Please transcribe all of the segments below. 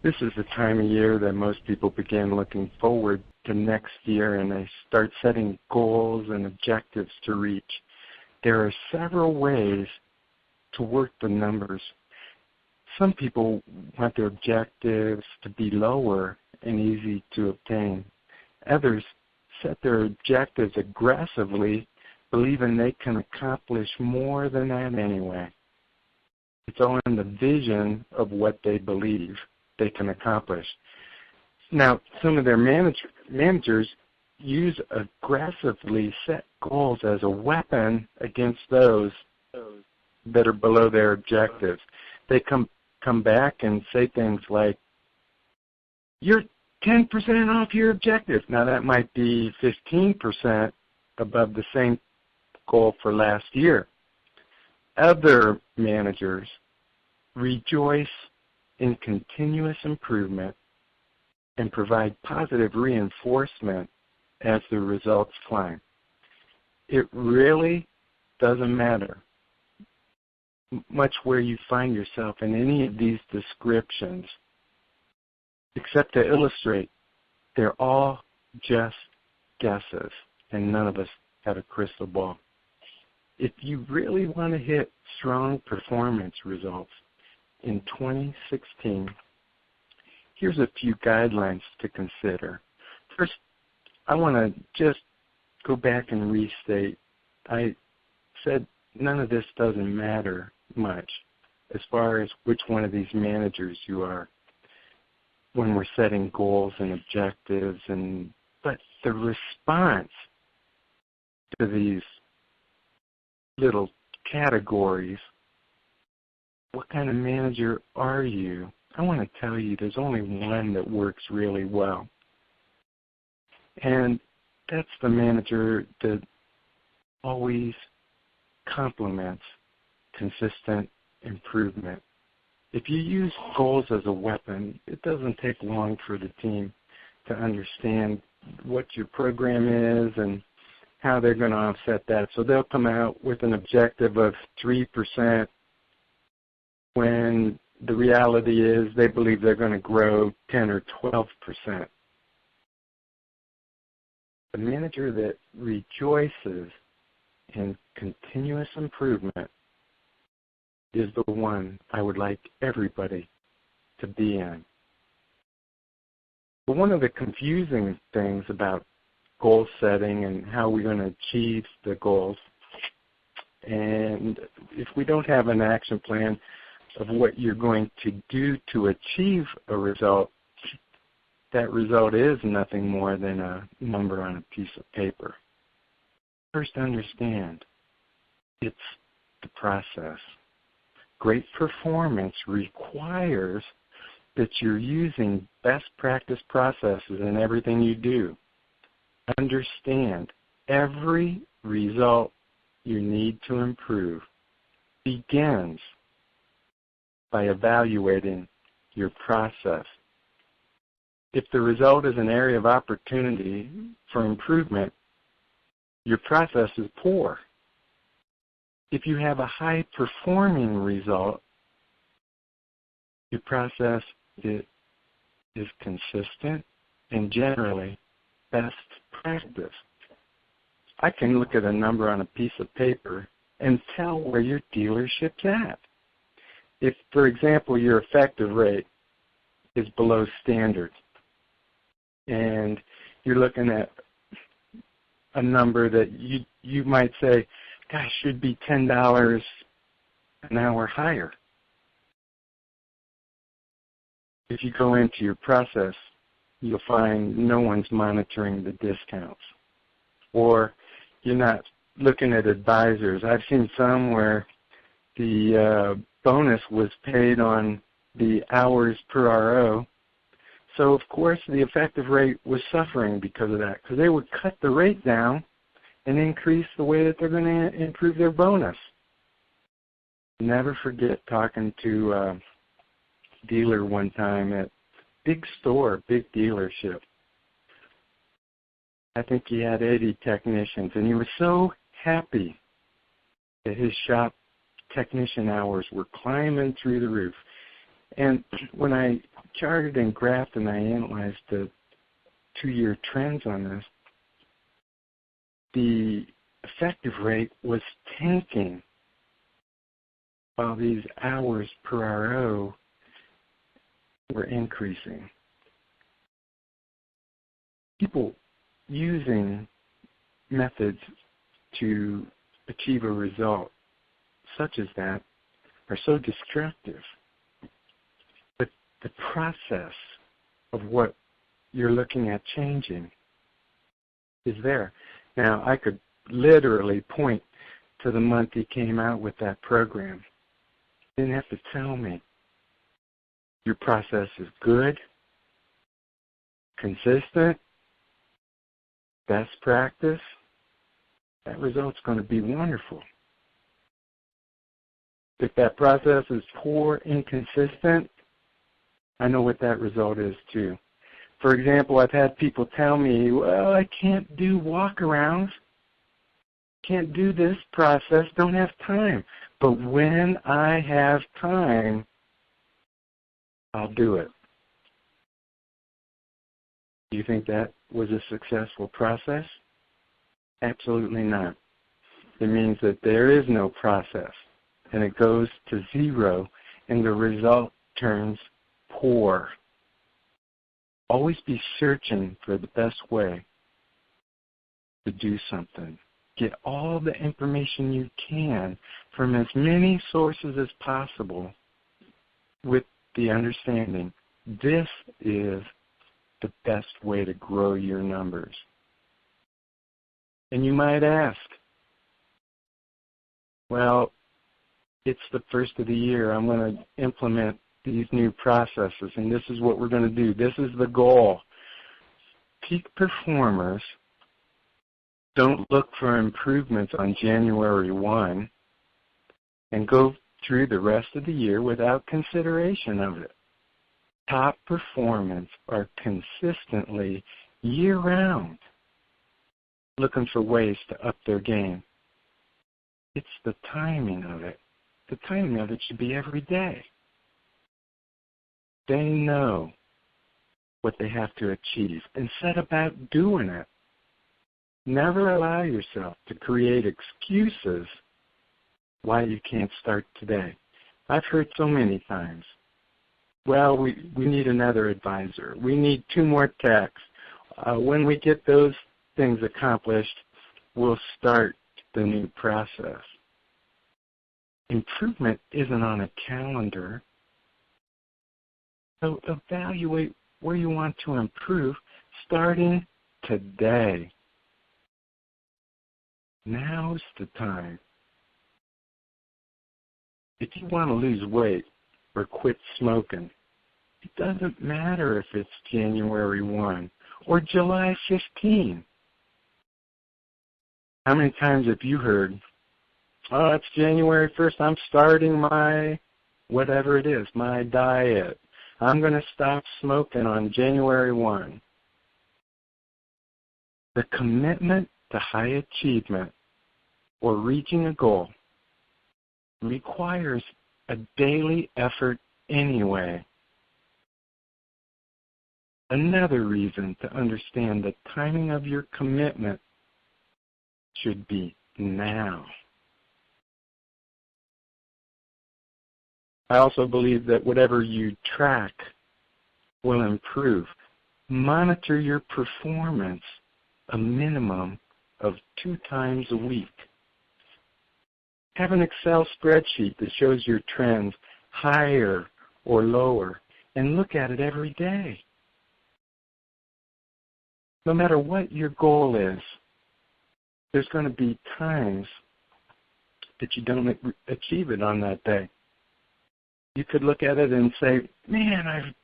This is the time of year that most people begin looking forward to next year, and they start setting goals and objectives to reach. There are several ways to work the numbers. Some people want their objectives to be lower and easy to obtain. Others set their objectives aggressively, believing they can accomplish more than that anyway. It's all in the vision of what they believe they can accomplish. Now, some of their managers use aggressively set goals as a weapon against those that are below their objectives. They come back and say things like, "You're 10% off your objective." Now, that might be 15% above the same goal for last year. Other managers rejoice in continuous improvement and provide positive reinforcement as the results climb. It really doesn't matter much where you find yourself in any of these descriptions, except to illustrate they're all just guesses, and none of us have a crystal ball. If you really want to hit strong performance results in 2016, here's a few guidelines to consider. First, I want to just go back and restate. I said none of this doesn't matter much as far as which one of these managers you are when we're setting goals and objectives, but the response to these little categories, what kind of manager are you? I want to tell you there's only one that works really well. And that's the manager that always complements consistent improvement. If you use goals as a weapon, it doesn't take long for the team to understand what your program is and how they're going to offset that. So they'll come out with an objective of 3% when the reality is they believe they're going to grow 10 or 12%. The manager that rejoices in continuous improvement is the one I would like everybody to be in. But one of the confusing things about goal setting and how we're going to achieve the goals, and if we don't have an action plan of what you're going to do to achieve a result, that result is nothing more than a number on a piece of paper. First, understand it's the process. Great performance requires that you're using best practice processes in everything you do. Understand every result you need to improve begins by evaluating your process. If the result is an area of opportunity for improvement, your process is poor. If you have a high-performing result, your process is consistent and generally best practice. I can look at a number on a piece of paper and tell where your dealership's at. If, for example, your effective rate is below standard and you're looking at a number that you might say, gosh, should be $10 an hour higher. If you go into your process, you'll find no one's monitoring the discounts. Or you're not looking at advisors. I've seen some where the bonus was paid on the hours per RO. So, of course, the effective rate was suffering because of that, because they would cut the rate down and increase the way that they're going to improve their bonus. Never forget talking to a dealer one time at big store, big dealership. I think he had 80 technicians, and he was so happy that his shop technician hours were climbing through the roof. And when I charted and graphed and I analyzed the 2-year trends on this, the effective rate was tanking while these hours per RO were increasing. People using methods to achieve a result such as that are so destructive. But the process of what you're looking at changing is there. Now, I could literally point to the month he came out with that program. He didn't have to tell me. Your process is good, consistent, best practice. That result's going to be wonderful. If that process is poor, inconsistent, I know what that result is too. For example, I've had people tell me, well, I can't do walkarounds, can't do this process, don't have time. But when I have time, I'll do it. Do you think that was a successful process? Absolutely not. It means that there is no process, and it goes to zero, and the result turns poor. Always be searching for the best way to do something. Get all the information you can from as many sources as possible with the understanding this is the best way to grow your numbers. And you might ask, well, it's the first of the year. I'm going to implement these new processes, and this is what we're going to do. This is the goal. Peak performers don't look for improvements on January 1 and go through the rest of the year without consideration of it. Top performers are consistently year-round looking for ways to up their game. It's the timing of it. The timing of it should be every day. They know what they have to achieve and set about doing it. Never allow yourself to create excuses why you can't start today. I've heard so many times, well, we need another advisor. We need 2 more techs. When we get those things accomplished, we'll start the new process. Improvement isn't on a calendar. So evaluate where you want to improve starting today. Now's the time. If you want to lose weight or quit smoking, it doesn't matter if it's January 1 or July 15. How many times have you heard, oh, it's January 1st, I'm starting my whatever it is, my diet. I'm going to stop smoking on January 1. The commitment to high achievement or reaching a goal requires a daily effort anyway. Another reason to understand the timing of your commitment should be now. I also believe that whatever you track will improve. Monitor your performance a minimum of 2 times a week. Have an Excel spreadsheet that shows your trends higher or lower, and look at it every day. No matter what your goal is, there's going to be times that you don't achieve it on that day. You could look at it and say, man, I've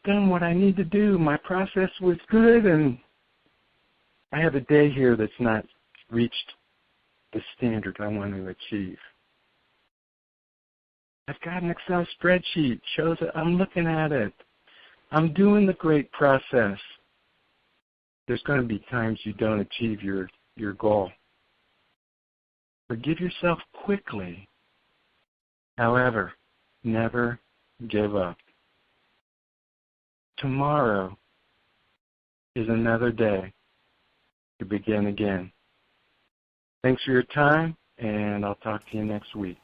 done what I need to do. My process was good, and I have a day here that's not reached the standard I want to achieve. I've got an Excel spreadsheet, shows that I'm looking at it. I'm doing the great process. There's going to be times you don't achieve your goal. Forgive yourself quickly However, never give up. Tomorrow is another day to begin again. Thanks for your time, and I'll talk to you next week.